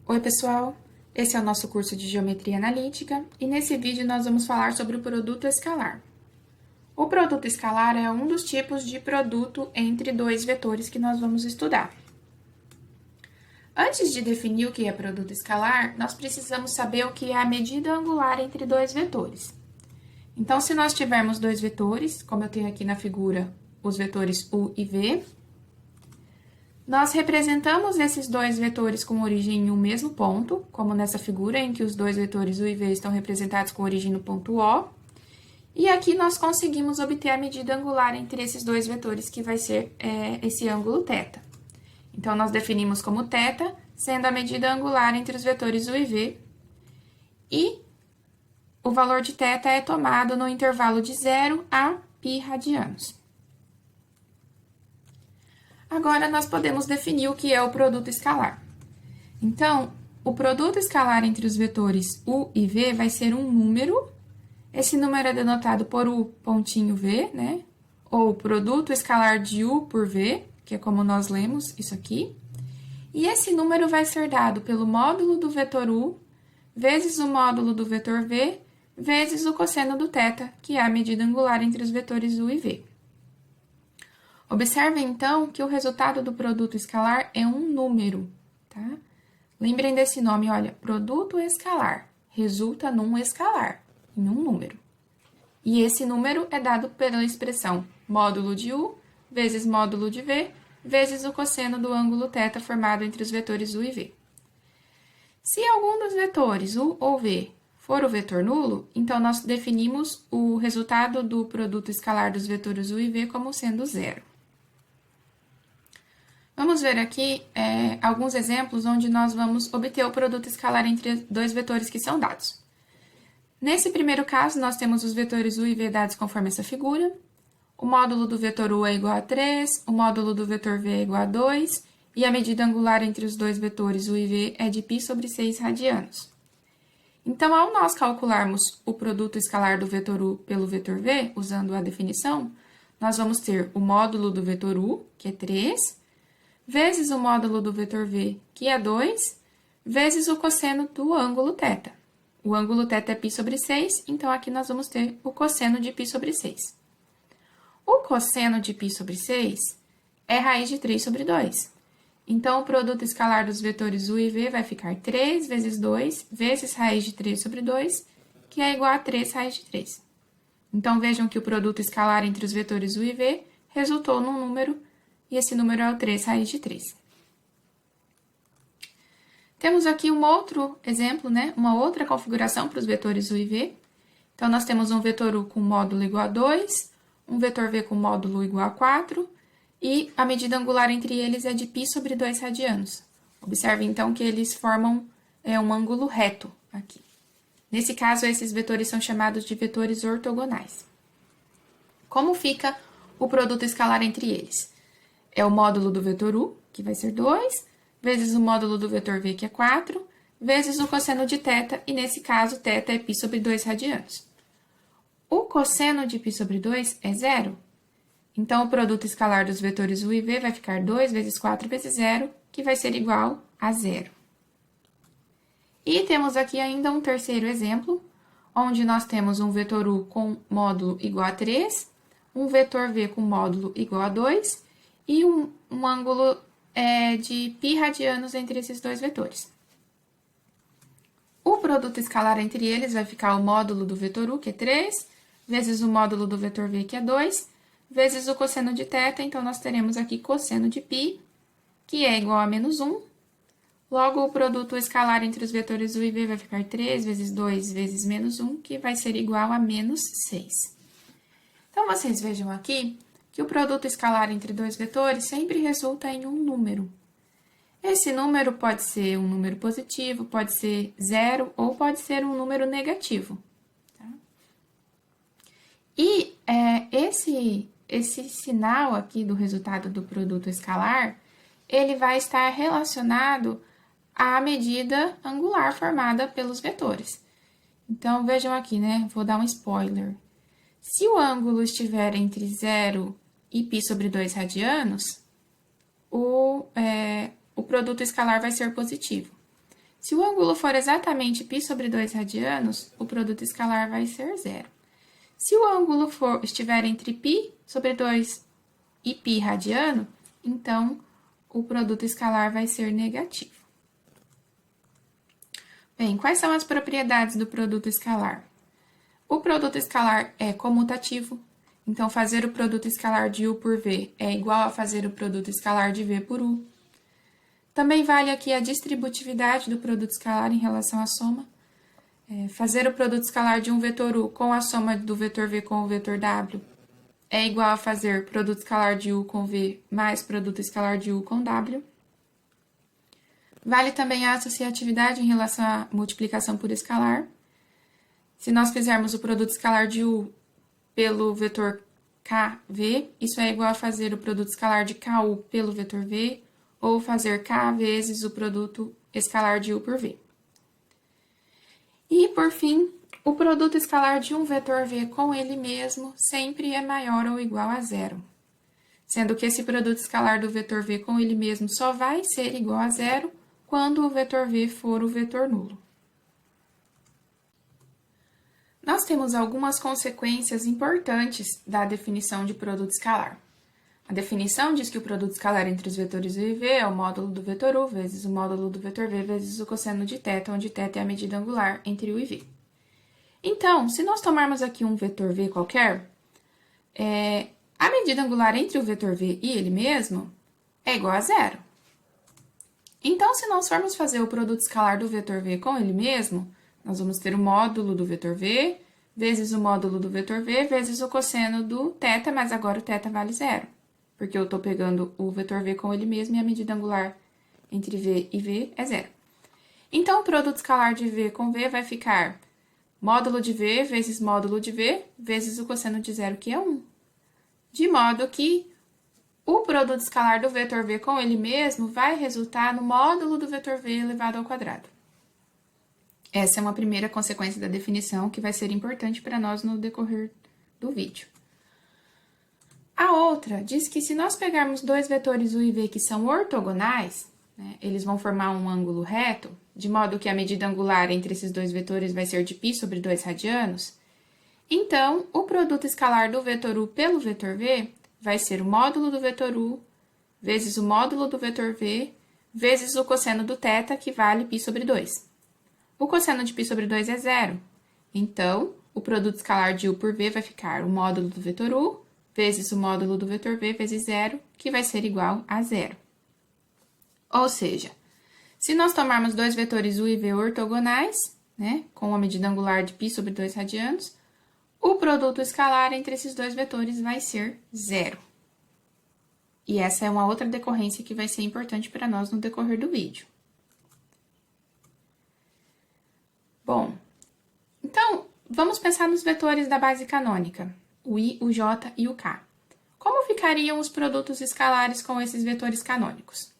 Oi, pessoal! Esse é o nosso curso de Geometria Analítica e nesse vídeo nós vamos falar sobre o produto escalar. O produto escalar é um dos tipos de produto entre dois vetores que nós vamos estudar. Antes de definir o que é produto escalar, nós precisamos saber o que é a medida angular entre dois vetores. Então, se nós tivermos dois vetores, como eu tenho aqui na figura os vetores U e V, nós representamos esses dois vetores com origem em um mesmo ponto, como nessa figura em que os dois vetores U e V estão representados com origem no ponto O. E aqui nós conseguimos obter a medida angular entre esses dois vetores, que vai ser esse ângulo θ. Então, nós definimos como θ, sendo a medida angular entre os vetores U e V. E o valor de θ é tomado no intervalo de 0 a π radianos. Agora, nós podemos definir o que é o produto escalar. Então, o produto escalar entre os vetores U e V vai ser um número. Esse número é denotado por U pontinho V, né? Ou produto escalar de U por V, que é como nós lemos isso aqui. E esse número vai ser dado pelo módulo do vetor U, vezes o módulo do vetor V, vezes o cosseno do θ, que é a medida angular entre os vetores U e V. Observem, então, que o resultado do produto escalar é um número, tá? Lembrem desse nome, olha, produto escalar, resulta num escalar, em um número. E esse número é dado pela expressão módulo de U vezes módulo de V, vezes o cosseno do ângulo θ formado entre os vetores U e V. Se algum dos vetores, U ou V, for o vetor nulo, então nós definimos o resultado do produto escalar dos vetores U e V como sendo zero. Vamos ver aqui alguns exemplos onde nós vamos obter o produto escalar entre dois vetores que são dados. Nesse primeiro caso, nós temos os vetores U e V dados conforme essa figura. O módulo do vetor U é igual a 3, o módulo do vetor V é igual a 2, e a medida angular entre os dois vetores U e V é de π sobre 6 radianos. Então, ao nós calcularmos o produto escalar do vetor U pelo vetor V, usando a definição, nós vamos ter o módulo do vetor U, que é 3, vezes o módulo do vetor V, que é 2, vezes o cosseno do ângulo θ. O ângulo θ é π sobre 6, então aqui nós vamos ter o cosseno de π sobre 6. O cosseno de π sobre 6 é raiz de 3 sobre 2. Então, o produto escalar dos vetores U e V vai ficar 3 vezes 2 vezes raiz de 3 sobre 2, que é igual a 3 raiz de 3. Então, vejam que o produto escalar entre os vetores U e V resultou num número, e esse número é o 3 raiz de 3. Temos aqui um outro exemplo, né? Uma outra configuração para os vetores U e V. Então, nós temos um vetor U com módulo igual a 2, um vetor V com módulo igual a 4, e a medida angular entre eles é de π sobre 2 radianos. Observe, então, que eles formam um ângulo reto aqui. Nesse caso, esses vetores são chamados de vetores ortogonais. Como fica o produto escalar entre eles? É o módulo do vetor U, que vai ser 2, vezes o módulo do vetor V, que é 4, vezes o cosseno de θ, e nesse caso, θ é π sobre 2 radianos. O cosseno de π sobre 2 é zero. Então, o produto escalar dos vetores U e V vai ficar 2 vezes 4 vezes 0, que vai ser igual a zero. E temos aqui ainda um terceiro exemplo, onde nós temos um vetor U com módulo igual a 3, um vetor V com módulo igual a 2, e um ângulo de π radianos entre esses dois vetores. O produto escalar entre eles vai ficar o módulo do vetor U, que é 3, vezes o módulo do vetor V, que é 2, vezes o cosseno de θ, então nós teremos aqui cosseno de π, que é igual a menos 1. Logo, o produto escalar entre os vetores U e V vai ficar 3 vezes 2 vezes menos 1, que vai ser igual a menos 6. Então, vocês vejam aqui que o produto escalar entre dois vetores sempre resulta em um número. Esse número pode ser um número positivo, pode ser zero ou pode ser um número negativo. Tá? E esse sinal aqui do resultado do produto escalar, ele vai estar relacionado à medida angular formada pelos vetores. Então, vejam aqui, né? Vou dar um spoiler. Se o ângulo estiver entre 0 e π sobre 2 radianos, o produto escalar vai ser positivo. Se o ângulo for exatamente π sobre 2 radianos, o produto escalar vai ser zero. Se o ângulo estiver entre π sobre 2 e π radiano, então o produto escalar vai ser negativo. Bem, quais são as propriedades do produto escalar? O produto escalar é comutativo, então fazer o produto escalar de U por V é igual a fazer o produto escalar de V por U. Também vale aqui a distributividade do produto escalar em relação à soma. Fazer o produto escalar de um vetor U com a soma do vetor V com o vetor W é igual a fazer produto escalar de U com V mais produto escalar de U com W. Vale também a associatividade em relação à multiplicação por escalar. Se nós fizermos o produto escalar de U pelo vetor KV, isso é igual a fazer o produto escalar de KU pelo vetor V, ou fazer K vezes o produto escalar de U por V. E, por fim, o produto escalar de um vetor V com ele mesmo sempre é maior ou igual a zero, sendo que esse produto escalar do vetor V com ele mesmo só vai ser igual a zero quando o vetor V for o vetor nulo. Nós temos algumas consequências importantes da definição de produto escalar. A definição diz que o produto escalar entre os vetores U e V é o módulo do vetor U vezes o módulo do vetor V vezes o cosseno de θ, onde θ é a medida angular entre U e V. Então, se nós tomarmos aqui um vetor V qualquer, a medida angular entre o vetor V e ele mesmo é igual a zero. Então, se nós formos fazer o produto escalar do vetor V com ele mesmo, nós vamos ter o módulo do vetor V vezes o módulo do vetor V vezes o cosseno do θ, mas agora o θ vale zero, porque eu estou pegando o vetor V com ele mesmo e a medida angular entre V e V é zero. Então, o produto escalar de V com V vai ficar módulo de V vezes módulo de V vezes o cosseno de zero, que é 1. De modo que o produto escalar do vetor V com ele mesmo vai resultar no módulo do vetor V elevado ao quadrado. Essa é uma primeira consequência da definição que vai ser importante para nós no decorrer do vídeo. A outra diz que se nós pegarmos dois vetores U e V que são ortogonais, né, eles vão formar um ângulo reto, de modo que a medida angular entre esses dois vetores vai ser de π sobre 2 radianos, então o produto escalar do vetor U pelo vetor V vai ser o módulo do vetor U vezes o módulo do vetor V vezes o cosseno do θ, que vale π sobre 2. O cosseno de π sobre 2 é zero, então o produto escalar de U por V vai ficar o módulo do vetor U vezes o módulo do vetor V vezes zero, que vai ser igual a zero. Ou seja, se nós tomarmos dois vetores U e V ortogonais, né, com a medida angular de π sobre 2 radianos, o produto escalar entre esses dois vetores vai ser zero. E essa é uma outra decorrência que vai ser importante para nós no decorrer do vídeo. Bom, então, vamos pensar nos vetores da base canônica, o I, o J e o K. Como ficariam os produtos escalares com esses vetores canônicos?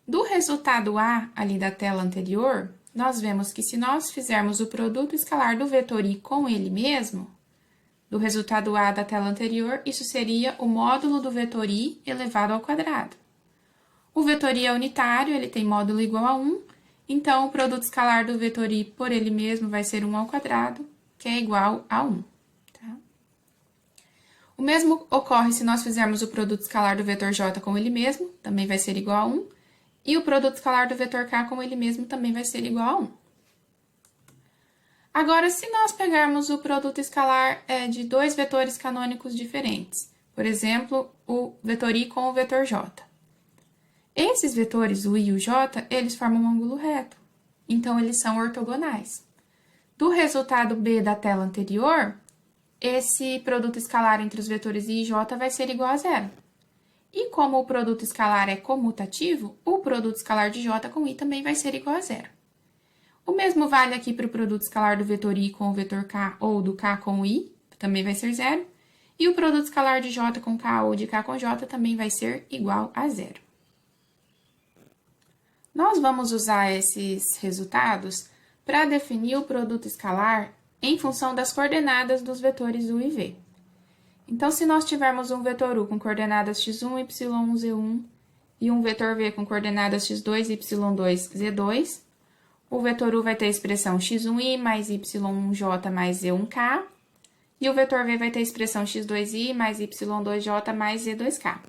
Do resultado A, ali da tela anterior, nós vemos que se nós fizermos o produto escalar do vetor I com ele mesmo, do resultado A da tela anterior, isso seria o módulo do vetor I elevado ao quadrado. O vetor I é unitário, ele tem módulo igual a 1, então o produto escalar do vetor I por ele mesmo vai ser 1 ao quadrado, que é igual a 1. Tá? O mesmo ocorre se nós fizermos o produto escalar do vetor J com ele mesmo, também vai ser igual a 1, e o produto escalar do vetor K com ele mesmo também vai ser igual a 1. Agora, se nós pegarmos o produto escalar de dois vetores canônicos diferentes, por exemplo, o vetor I com o vetor J. Esses vetores, o I e o J, eles formam um ângulo reto, então eles são ortogonais. Do resultado B da tela anterior, esse produto escalar entre os vetores I e J vai ser igual a zero. E como o produto escalar é comutativo, o produto escalar de J com I também vai ser igual a zero. O mesmo vale aqui para o produto escalar do vetor I com o vetor K ou do K com o I, também vai ser zero. E o produto escalar de J com K ou de K com J também vai ser igual a zero. Nós vamos usar esses resultados para definir o produto escalar em função das coordenadas dos vetores U e V. Então, se nós tivermos um vetor U com coordenadas x1, y1, z1 e um vetor V com coordenadas x2, y2, z2, O vetor u vai ter a expressão x1i mais y1j mais z1k. E o vetor v vai ter a expressão x2i mais y2j mais z2k.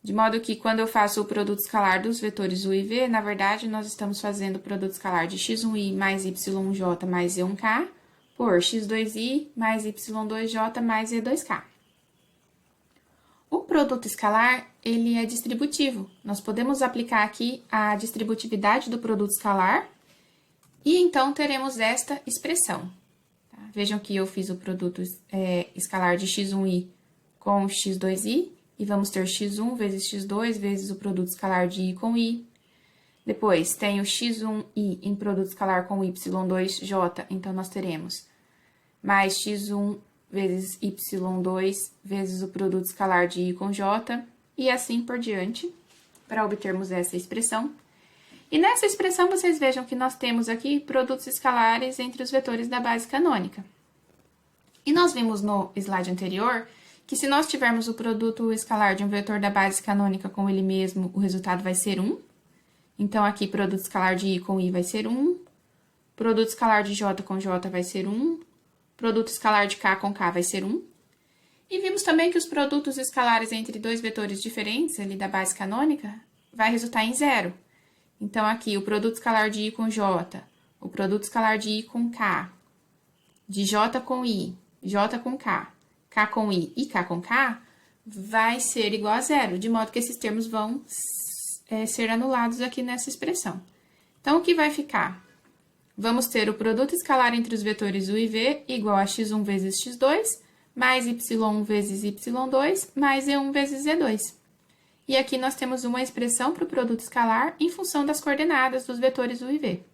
De modo que, quando eu faço o produto escalar dos vetores u e v, na verdade, nós estamos fazendo o produto escalar de x1i mais y1j mais z1k por x2i mais y2j mais z2k. O produto escalar, ele é distributivo. Nós podemos aplicar aqui a distributividade do produto escalar e então teremos esta expressão. Tá? Vejam que eu fiz o produto escalar de x1i com x2i e vamos ter x1 vezes x2 vezes o produto escalar de i com i. Depois, tem o x1i em produto escalar com y2j, então nós teremos mais x1 vezes y2 vezes o produto escalar de i com j, e assim por diante, para obtermos essa expressão. E nessa expressão, vocês vejam que nós temos aqui produtos escalares entre os vetores da base canônica. E nós vimos no slide anterior que se nós tivermos o produto escalar de um vetor da base canônica com ele mesmo, o resultado vai ser 1. Então, aqui, produto escalar de i com i vai ser 1, produto escalar de j com j vai ser 1, produto escalar de k com k vai ser 1. E vimos também que os produtos escalares entre dois vetores diferentes, ali da base canônica, vai resultar em 0. Então, aqui, o produto escalar de i com j, o produto escalar de i com k, de j com i, j com k, k com i e k com k, vai ser igual a 0, de modo que esses termos vão ser anulados aqui nessa expressão. Então, o que vai ficar? Vamos ter o produto escalar entre os vetores u e v igual a x1 vezes x2, mais y1 vezes y2, mais z1 vezes z2. E aqui nós temos uma expressão para o produto escalar em função das coordenadas dos vetores u e v.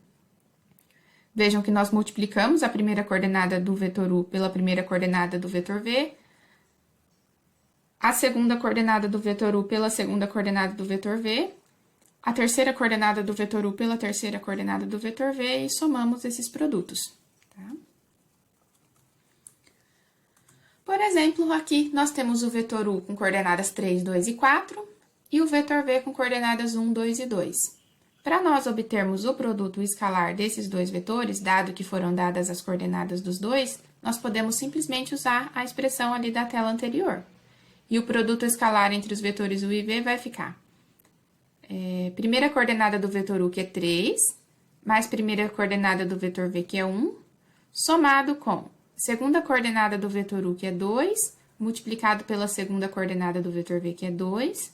Vejam que nós multiplicamos a primeira coordenada do vetor u pela primeira coordenada do vetor v, a segunda coordenada do vetor u pela segunda coordenada do vetor v, a terceira coordenada do vetor u pela terceira coordenada do vetor v e somamos esses produtos. Tá? Por exemplo, aqui nós temos o vetor u com coordenadas 3, 2 e 4 e o vetor v com coordenadas 1, 2 e 2. Para nós obtermos o produto escalar desses dois vetores, dado que foram dadas as coordenadas dos dois, nós podemos simplesmente usar a expressão ali da tela anterior. E o produto escalar entre os vetores u e v vai ficar primeira coordenada do vetor u, que é 3, mais primeira coordenada do vetor v, que é 1, somado com segunda coordenada do vetor u, que é 2, multiplicado pela segunda coordenada do vetor v, que é 2,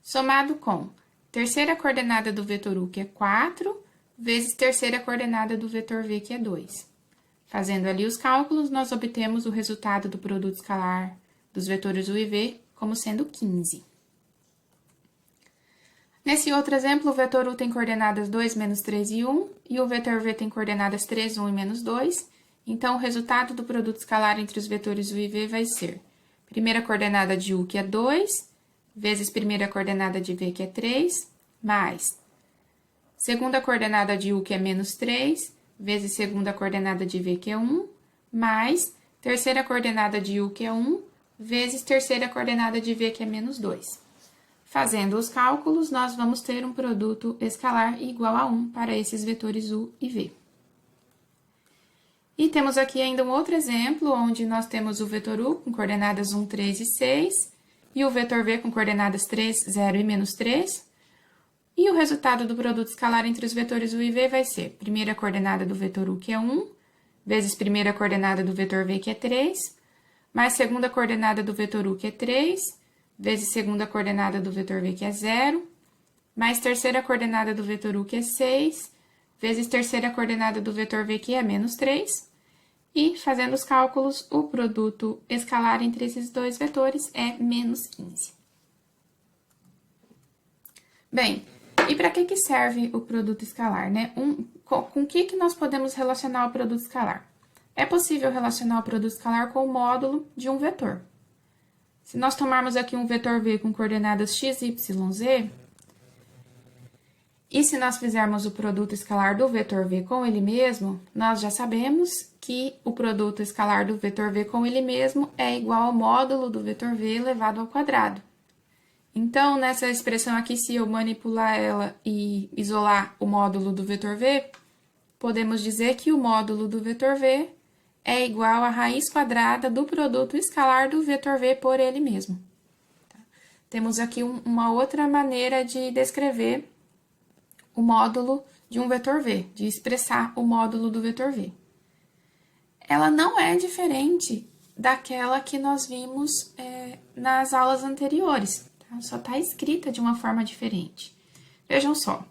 somado com terceira coordenada do vetor u, que é 4, vezes terceira coordenada do vetor v, que é 2. Fazendo ali os cálculos, nós obtemos o resultado do produto escalar dos vetores u e v como sendo 15. Nesse outro exemplo, o vetor u tem coordenadas 2, menos 3 e 1, e o vetor v tem coordenadas 3, 1 e menos 2. Então, o resultado do produto escalar entre os vetores u e v vai ser primeira coordenada de u, que é 2, vezes primeira coordenada de v, que é 3, mais segunda coordenada de u, que é menos 3, vezes segunda coordenada de v, que é 1, mais terceira coordenada de u, que é 1, vezes terceira coordenada de v, que é menos 2. Fazendo os cálculos, nós vamos ter um produto escalar igual a 1 para esses vetores u e v. E temos aqui ainda um outro exemplo, onde nós temos o vetor u com coordenadas 1, 3 e 6, e o vetor v com coordenadas 3, 0 e menos 3. E o resultado do produto escalar entre os vetores u e v vai ser primeira coordenada do vetor u, que é 1, vezes primeira coordenada do vetor v, que é 3, mais segunda coordenada do vetor u, que é 3, vezes segunda coordenada do vetor v, que é 0, mais terceira coordenada do vetor u, que é 6, vezes terceira coordenada do vetor v, que é menos 3, e, fazendo os cálculos, o produto escalar entre esses dois vetores é menos 15. Bem, e para que serve o produto escalar, né? Com o que nós podemos relacionar o produto escalar? É possível relacionar o produto escalar com o módulo de um vetor. Se nós tomarmos aqui um vetor v com coordenadas x, y, z, e se nós fizermos o produto escalar do vetor v com ele mesmo, nós já sabemos que o produto escalar do vetor v com ele mesmo é igual ao módulo do vetor v elevado ao quadrado. Então, nessa expressão aqui, se eu manipular ela e isolar o módulo do vetor v, podemos dizer que o módulo do vetor v é igual à raiz quadrada do produto escalar do vetor v por ele mesmo. Tá? Temos aqui uma outra maneira de descrever o módulo de um vetor v, de expressar o módulo do vetor v. Ela não é diferente daquela que nós vimos nas aulas anteriores, tá? Só está escrita de uma forma diferente. Vejam só,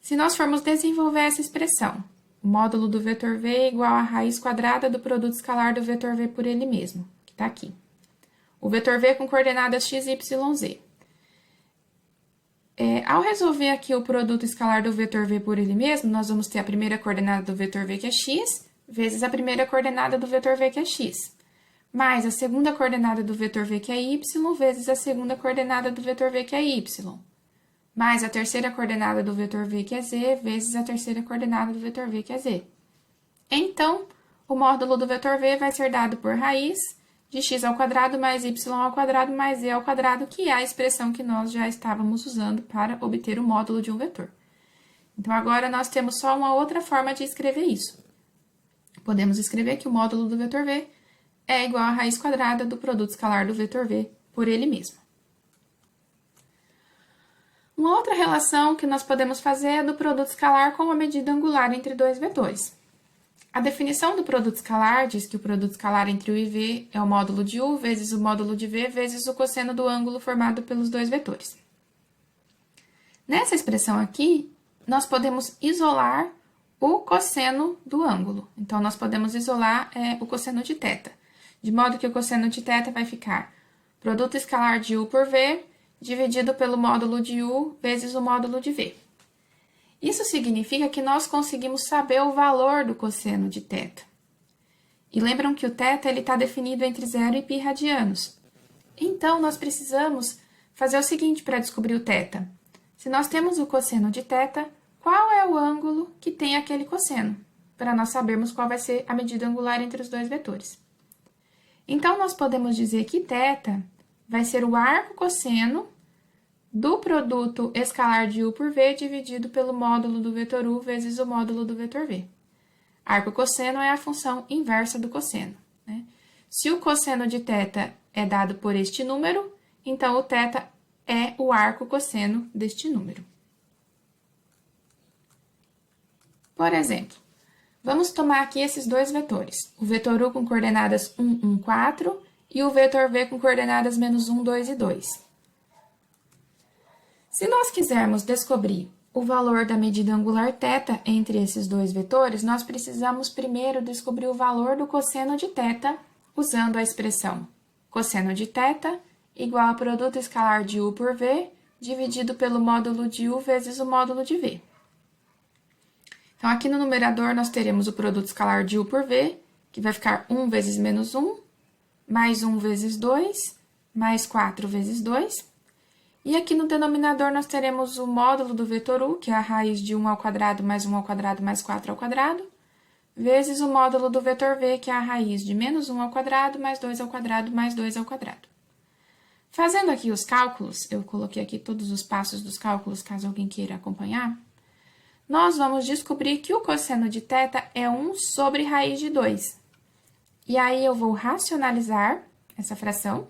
se nós formos desenvolver essa expressão, o módulo do vetor v é igual à raiz quadrada do produto escalar do vetor v por ele mesmo, que está aqui. O vetor v com coordenadas x, y, z. Ao resolver aqui o produto escalar do vetor v por ele mesmo, nós vamos ter a primeira coordenada do vetor v, que é x, vezes a primeira coordenada do vetor v, que é x, mais a segunda coordenada do vetor v, que é y, vezes a segunda coordenada do vetor v, que é y, mais a terceira coordenada do vetor v, que é z, vezes a terceira coordenada do vetor v, que é z. Então, o módulo do vetor v vai ser dado por raiz de x ao quadrado mais y ao quadrado mais z ao quadrado, que é a expressão que nós já estávamos usando para obter o módulo de um vetor. Então, agora nós temos só uma outra forma de escrever isso. Podemos escrever que o módulo do vetor v é igual à raiz quadrada do produto escalar do vetor v por ele mesmo. Uma outra relação que nós podemos fazer é do produto escalar com a medida angular entre dois vetores. A definição do produto escalar diz que o produto escalar entre u e v é o módulo de u vezes o módulo de v vezes o cosseno do ângulo formado pelos dois vetores. Nessa expressão aqui, nós podemos isolar o cosseno do ângulo. Então, nós podemos isolar o cosseno de θ, de modo que o cosseno de θ vai ficar produto escalar de u por v dividido pelo módulo de u vezes o módulo de v. Isso significa que nós conseguimos saber o valor do cosseno de θ. E lembram que o θ está definido entre 0 e π radianos. Então, nós precisamos fazer o seguinte para descobrir o θ. Se nós temos o cosseno de θ, qual é o ângulo que tem aquele cosseno? Para nós sabermos qual vai ser a medida angular entre os dois vetores. Então, nós podemos dizer que θ vai ser o arco cosseno do produto escalar de u por v dividido pelo módulo do vetor u vezes o módulo do vetor v. Arco cosseno é a função inversa do cosseno, né? Se o cosseno de θ é dado por este número, então o θ é o arco cosseno deste número. Por exemplo, vamos tomar aqui esses dois vetores, o vetor u com coordenadas 1, 1, 4 e o vetor v com coordenadas menos 1, 2 e 2. Se nós quisermos descobrir o valor da medida angular θ entre esses dois vetores, nós precisamos primeiro descobrir o valor do cosseno de θ usando a expressão cosseno de θ igual ao produto escalar de u por v dividido pelo módulo de u vezes o módulo de v. Então, aqui no numerador, nós teremos o produto escalar de u por v, que vai ficar 1 vezes menos 1, mais 1 vezes 2, mais 4 vezes 2. E aqui no denominador, nós teremos o módulo do vetor u, que é a raiz de 1 ao quadrado mais 1 ao quadrado mais 4 ao quadrado, vezes o módulo do vetor v, que é a raiz de menos 1 ao quadrado mais 2 ao quadrado mais 2 ao quadrado. Fazendo aqui os cálculos, eu coloquei aqui todos os passos dos cálculos, caso alguém queira acompanhar, nós vamos descobrir que o cosseno de θ é 1 sobre raiz de 2. E aí, eu vou racionalizar essa fração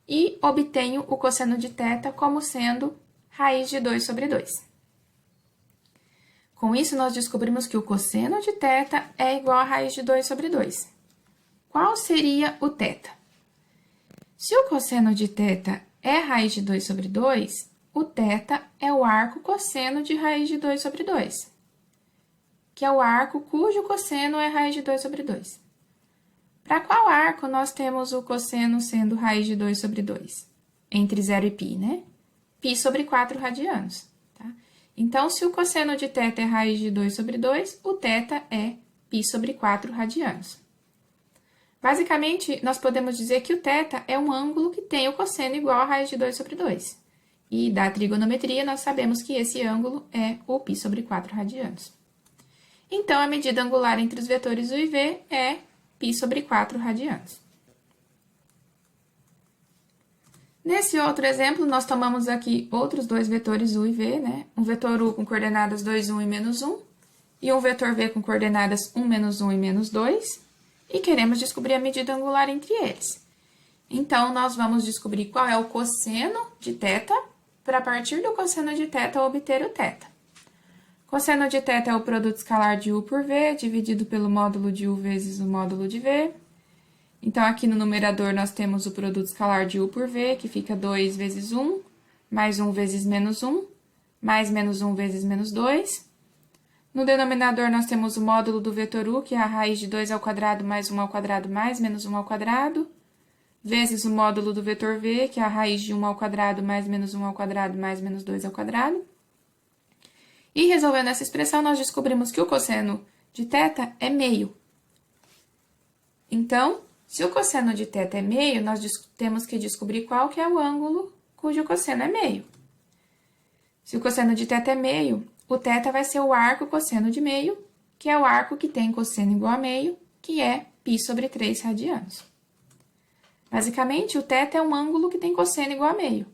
e obtenho o cosseno de θ como sendo raiz de 2 sobre 2. Com isso, nós descobrimos que o cosseno de θ é igual a raiz de 2 sobre 2. Qual seria o θ? Se o cosseno de θ é raiz de 2 sobre 2, o θ é o arco cosseno de raiz de 2 sobre 2, que é o arco cujo cosseno é raiz de 2 sobre 2. Para qual arco nós temos o cosseno sendo raiz de 2 sobre 2? Entre 0 e π, né? Π sobre 4 radianos, tá? Então, se o cosseno de θ é raiz de 2 sobre 2, o θ é π sobre 4 radianos. Basicamente, nós podemos dizer que o θ é um ângulo que tem o cosseno igual a raiz de 2 sobre 2. E da trigonometria, nós sabemos que esse ângulo é o π sobre 4 radianos. Então, a medida angular entre os vetores u e v é π sobre 4 radianos. Nesse outro exemplo, nós tomamos aqui outros dois vetores u e v, né? Um vetor u com coordenadas 2, 1 e menos 1, e um vetor v com coordenadas 1, menos 1 e menos 2, e queremos descobrir a medida angular entre eles. Então, nós vamos descobrir qual é o cosseno de θ, para a partir do cosseno de θ obter o θ. Cosseno de θ é o produto escalar de u por v, dividido pelo módulo de u vezes o módulo de v. Então, aqui no numerador, nós temos o produto escalar de u por v, que fica 2 vezes 1, mais 1 vezes menos 1, mais menos 1 vezes menos 2. No denominador, nós temos o módulo do vetor u, que é a raiz de 2 ao quadrado mais 1 ao quadrado mais menos 1 ao quadrado, vezes o módulo do vetor v, que é a raiz de 1 ao quadrado mais menos 1 ao quadrado mais menos 2 ao quadrado. E resolvendo essa expressão, nós descobrimos que o cosseno de θ é meio. Então, se o cosseno de θ é meio, nós temos que descobrir qual que é o ângulo cujo cosseno é meio. Se o cosseno de θ é meio, o θ vai ser o arco cosseno de meio, que é o arco que tem cosseno igual a meio, que é π sobre 3 radianos. Basicamente, o θ é um ângulo que tem cosseno igual a meio.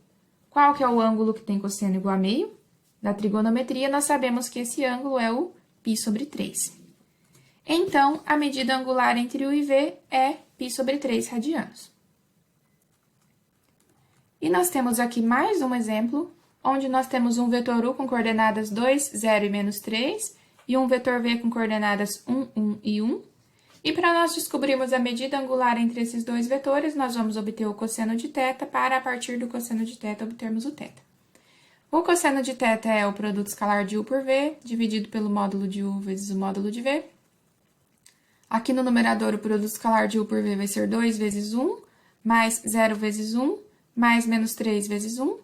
Qual que é o ângulo que tem cosseno igual a meio? Da trigonometria, nós sabemos que esse ângulo é o π sobre 3. Então, a medida angular entre u e v é π sobre 3 radianos. E nós temos aqui mais um exemplo, onde nós temos um vetor u com coordenadas 2, 0 e menos 3, e um vetor v com coordenadas 1, 1 e 1. E para nós descobrirmos a medida angular entre esses dois vetores, nós vamos obter o cosseno de θ para, a partir do cosseno de θ, obtermos o θ. O cosseno de θ é o produto escalar de u por v, dividido pelo módulo de u vezes o módulo de v. Aqui no numerador, o produto escalar de u por v vai ser 2 vezes 1, mais 0 vezes 1, mais menos 3 vezes 1.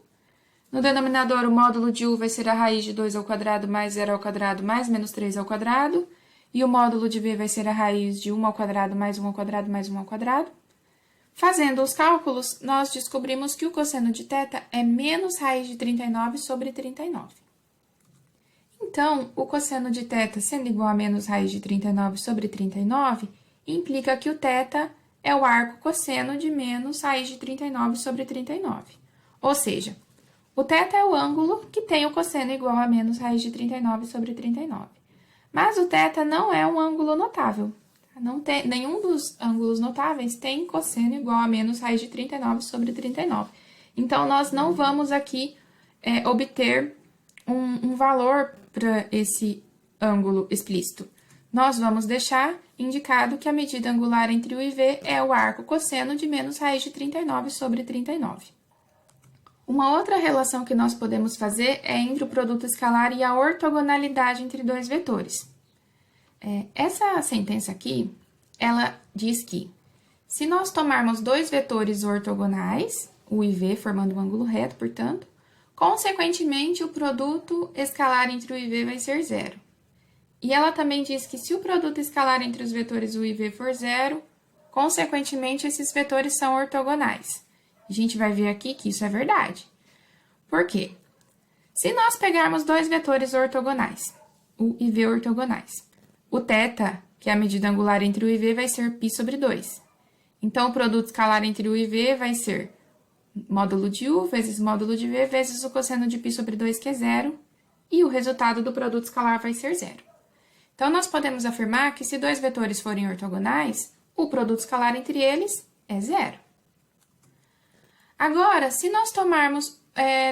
No denominador, o módulo de u vai ser a raiz de 2 ao quadrado mais 0 ao quadrado mais menos 3 ao quadrado. E o módulo de v vai ser a raiz de 1 ao quadrado mais 1 ao quadrado mais 1 ao quadrado. Fazendo os cálculos, nós descobrimos que o cosseno de θ é menos raiz de 39 sobre 39. Então, o cosseno de θ sendo igual a menos raiz de 39 sobre 39, implica que o θ é o arco cosseno de menos raiz de 39 sobre 39. Ou seja, o θ é o ângulo que tem o cosseno igual a menos raiz de 39 sobre 39. Mas o θ não é um ângulo notável. Nenhum dos ângulos notáveis tem cosseno igual a menos raiz de 39 sobre 39. Então, nós não vamos aqui obter um valor para esse ângulo explícito. Nós vamos deixar indicado que a medida angular entre u e v é o arco cosseno de menos raiz de 39 sobre 39. Uma outra relação que nós podemos fazer é entre o produto escalar e a ortogonalidade entre dois vetores. Essa sentença aqui, ela diz que, se nós tomarmos dois vetores ortogonais, u e v formando um ângulo reto, portanto, consequentemente, o produto escalar entre u e v vai ser zero. E ela também diz que, se o produto escalar entre os vetores u e v for zero, consequentemente, esses vetores são ortogonais. A gente vai ver aqui que isso é verdade. Por quê? Se nós pegarmos dois vetores ortogonais, u e v ortogonais, o θ, que é a medida angular entre u e v, vai ser π sobre 2. Então, o produto escalar entre u e v vai ser módulo de u vezes módulo de v vezes o cosseno de π sobre 2, que é zero, e o resultado do produto escalar vai ser zero. Então, nós podemos afirmar que, se dois vetores forem ortogonais, o produto escalar entre eles é zero. Agora, se nós tomarmos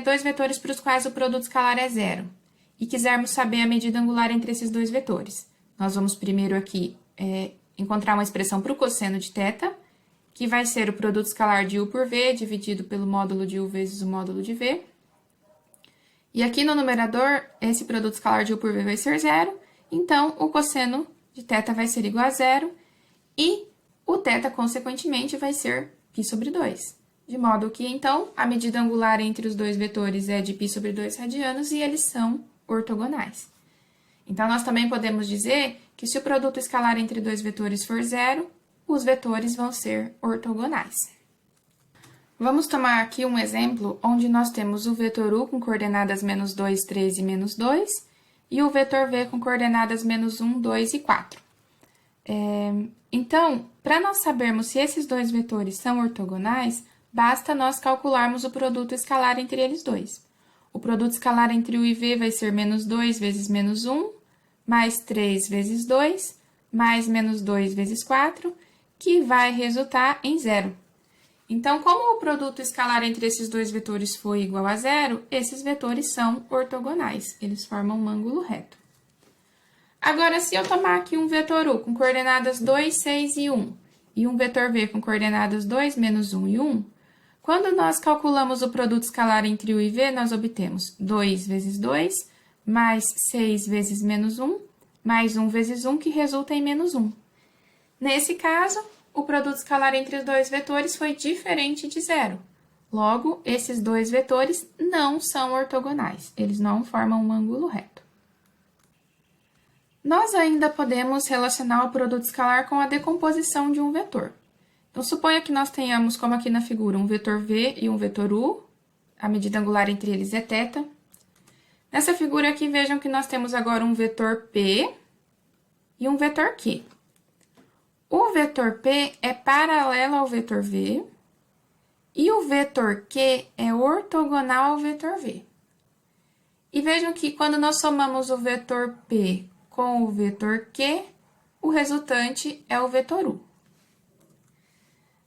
dois vetores para os quais o produto escalar é zero e quisermos saber a medida angular entre esses dois vetores, nós vamos primeiro aqui encontrar uma expressão para o cosseno de θ, que vai ser o produto escalar de u por v dividido pelo módulo de u vezes o módulo de v. E aqui no numerador, esse produto escalar de u por v vai ser zero, então o cosseno de θ vai ser igual a zero e o θ, consequentemente, vai ser π sobre 2. De modo que, então, a medida angular entre os dois vetores é de π sobre 2 radianos e eles são ortogonais. Então, nós também podemos dizer que, se o produto escalar entre dois vetores for zero, os vetores vão ser ortogonais. Vamos tomar aqui um exemplo onde nós temos o vetor u com coordenadas menos 2, 3 e menos 2, e o vetor v com coordenadas menos 1, 2 e 4. Então, para nós sabermos se esses dois vetores são ortogonais, basta nós calcularmos o produto escalar entre eles dois. O produto escalar entre u e v vai ser menos 2 vezes menos 1, mais 3 vezes 2, mais menos 2 vezes 4, que vai resultar em 0. Então, como o produto escalar entre esses dois vetores foi igual a 0, esses vetores são ortogonais, eles formam um ângulo reto. Agora, se eu tomar aqui um vetor U com coordenadas 2, 6 e 1, e um vetor V com coordenadas 2, menos 1 e 1, quando nós calculamos o produto escalar entre U e V, nós obtemos 2 vezes 2, mais 6 vezes menos 1, mais 1 vezes 1, que resulta em menos 1. Nesse caso, o produto escalar entre os dois vetores foi diferente de 0. Logo, esses dois vetores não são ortogonais, eles não formam um ângulo reto. Nós ainda podemos relacionar o produto escalar com a decomposição de um vetor. Então, suponha que nós tenhamos, como aqui na figura, um vetor V e um vetor U, a medida angular entre eles é θ. Nessa figura aqui, vejam que nós temos agora um vetor P e um vetor Q. O vetor P é paralelo ao vetor V e o vetor Q é ortogonal ao vetor V. E vejam que quando nós somamos o vetor P com o vetor Q, o resultante é o vetor U.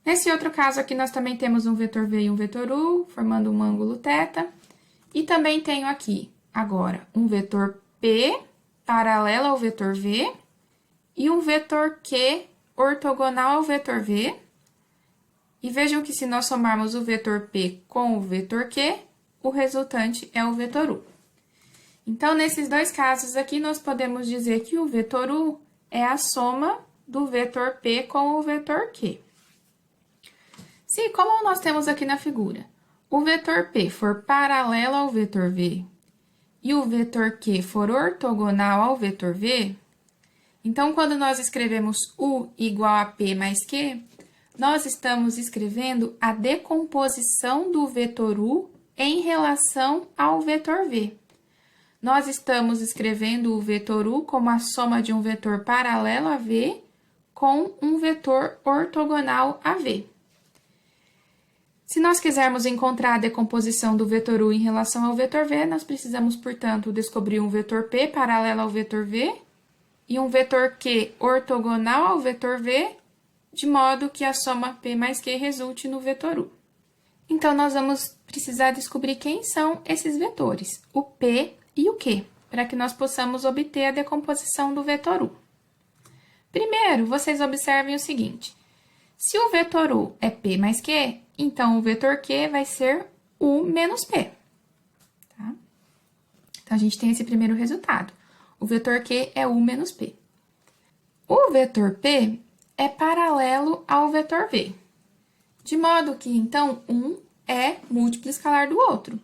Nesse outro caso aqui, nós também temos um vetor V e um vetor U, formando um ângulo θ. E também tenho aqui, agora, um vetor P paralelo ao vetor V e um vetor Q ortogonal ao vetor V. E vejam que se nós somarmos o vetor P com o vetor Q, o resultante é o vetor U. Então, nesses dois casos aqui, nós podemos dizer que o vetor U é a soma do vetor P com o vetor Q. Se, como nós temos aqui na figura, o vetor P for paralelo ao vetor V e o vetor Q for ortogonal ao vetor V, então, quando nós escrevemos U igual a P mais Q, nós estamos escrevendo a decomposição do vetor U em relação ao vetor V. Nós estamos escrevendo o vetor U como a soma de um vetor paralelo a V com um vetor ortogonal a V. Se nós quisermos encontrar a decomposição do vetor U em relação ao vetor V, nós precisamos, portanto, descobrir um vetor P paralelo ao vetor V e um vetor Q ortogonal ao vetor V, de modo que a soma P mais Q resulte no vetor U. Então, nós vamos precisar descobrir quem são esses vetores, o P e o Q, para que nós possamos obter a decomposição do vetor U. Primeiro, vocês observem o seguinte: se o vetor U é P mais Q, então o vetor Q vai ser U menos P. Tá? Então, a gente tem esse primeiro resultado. O vetor Q é U menos P. O vetor P é paralelo ao vetor V, de modo que, então, um é múltiplo escalar do outro.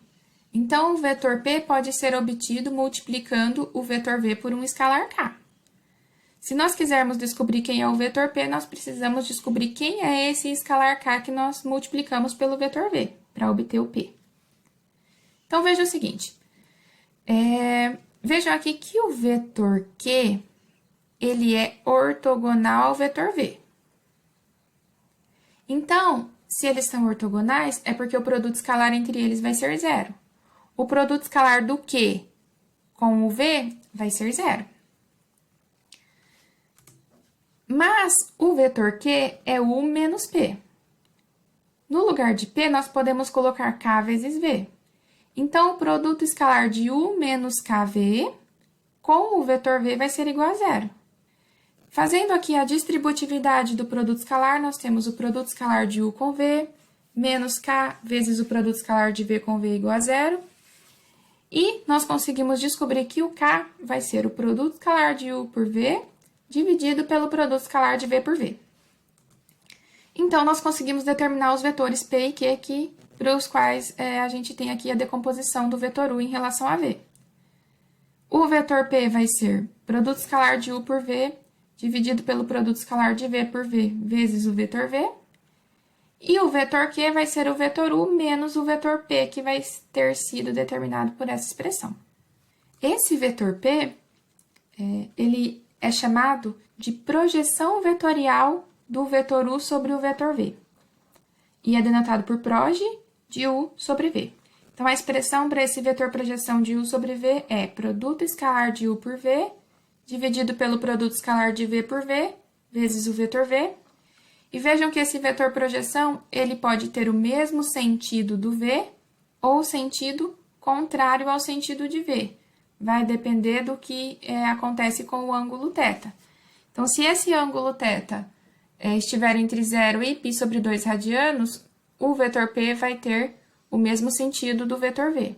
Então, o vetor P pode ser obtido multiplicando o vetor V por um escalar K. Se nós quisermos descobrir quem é o vetor P, nós precisamos descobrir quem é esse escalar K que nós multiplicamos pelo vetor V, para obter o P. Então, veja o seguinte. Vejam aqui que o vetor Q, ele é ortogonal ao vetor V. Então, se eles são ortogonais, é porque o produto escalar entre eles vai ser 0. O produto escalar do Q com o V vai ser 0. Mas o vetor Q é U menos P. No lugar de P, nós podemos colocar K vezes V. Então, o produto escalar de U menos KV com o vetor V vai ser igual a 0. Fazendo aqui a distributividade do produto escalar, nós temos o produto escalar de U com V, menos K vezes o produto escalar de V com V igual a 0. E nós conseguimos descobrir que o K vai ser o produto escalar de U por V, dividido pelo produto escalar de V por V. Então, nós conseguimos determinar os vetores P e Q para os quais a gente tem aqui a decomposição do vetor U em relação a V. O vetor P vai ser produto escalar de U por V, dividido pelo produto escalar de V por V, vezes o vetor V. E o vetor Q vai ser o vetor U menos o vetor P, que vai ter sido determinado por essa expressão. Esse vetor P, ele é chamado de projeção vetorial do vetor U sobre o vetor V. E é denotado por proj de U sobre V. Então, a expressão para esse vetor projeção de U sobre V é produto escalar de U por V, dividido pelo produto escalar de V por V, vezes o vetor V. E vejam que esse vetor projeção, ele pode ter o mesmo sentido do V ou sentido contrário ao sentido de V. Vai depender do que acontece com o ângulo θ. Então, se esse ângulo θ estiver entre 0 e π sobre 2 radianos, o vetor P vai ter o mesmo sentido do vetor V.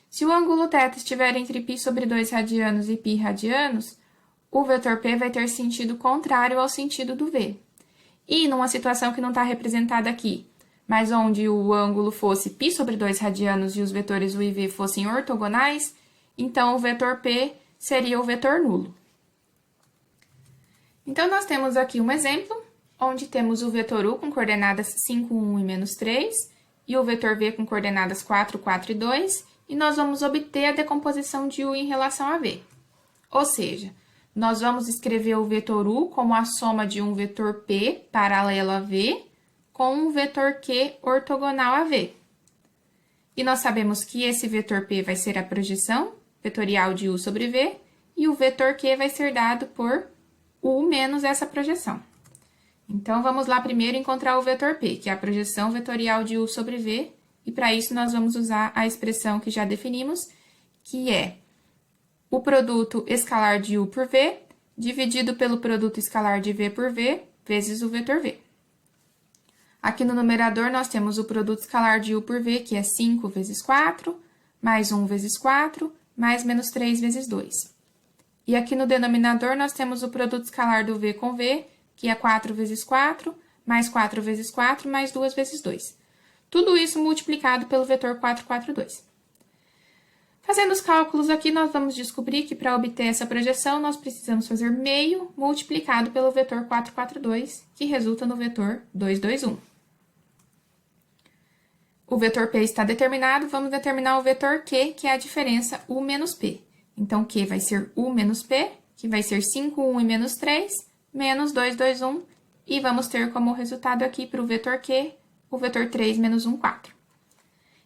Se o ângulo θ estiver entre π sobre 2 radianos e π radianos, o vetor P vai ter sentido contrário ao sentido do V. E numa situação que não está representada aqui, mas onde o ângulo fosse π sobre 2 radianos e os vetores U e V fossem ortogonais, então o vetor P seria o vetor nulo. Então, nós temos aqui um exemplo, onde temos o vetor U com coordenadas 5, 1 e menos 3, e o vetor V com coordenadas 4, 4 e 2, e nós vamos obter a decomposição de U em relação a V. Ou seja, nós vamos escrever o vetor U como a soma de um vetor P paralelo a V com um vetor Q ortogonal a V. E nós sabemos que esse vetor P vai ser a projeção vetorial de U sobre V, e o vetor Q vai ser dado por U menos essa projeção. Então, vamos lá primeiro encontrar o vetor P, que é a projeção vetorial de U sobre V, e para isso nós vamos usar a expressão que já definimos, que é o produto escalar de U por V, dividido pelo produto escalar de V por V, vezes o vetor V. Aqui no numerador, nós temos o produto escalar de U por V, que é 5 vezes 4, mais 1 vezes 4, mais menos 3 vezes 2. E aqui no denominador, nós temos o produto escalar do V com V, que é 4 vezes 4, mais 4 vezes 4, mais 2 vezes 2. Tudo isso multiplicado pelo vetor 4, 4, 2. Fazendo os cálculos aqui, nós vamos descobrir que para obter essa projeção, nós precisamos fazer meio multiplicado pelo vetor 4, 4, 2, que resulta no vetor 2, 2, 1. O vetor P está determinado, vamos determinar o vetor Q, que é a diferença U menos P. Então, Q vai ser U menos P, que vai ser 5, 1 e menos 3, menos 2, 2, 1, e vamos ter como resultado aqui para o vetor Q, o vetor 3 menos 1, 4.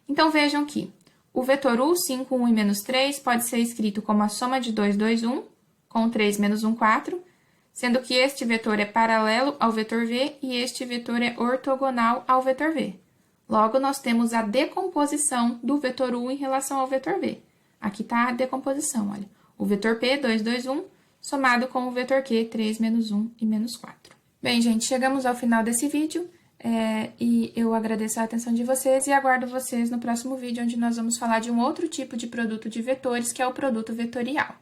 Então, vejam que o vetor U, 5, 1 e menos 3, pode ser escrito como a soma de 2, 2, 1, com 3 menos 1, 4, sendo que este vetor é paralelo ao vetor V e este vetor é ortogonal ao vetor V. Logo, nós temos a decomposição do vetor U em relação ao vetor V. Aqui está a decomposição, olha. O vetor P, 2, 2, 1, somado com o vetor Q, 3 menos 1 e menos 4. Bem, gente, chegamos ao final desse vídeo. E eu agradeço a atenção de vocês e aguardo vocês no próximo vídeo, onde nós vamos falar de um outro tipo de produto de vetores, que é o produto vetorial.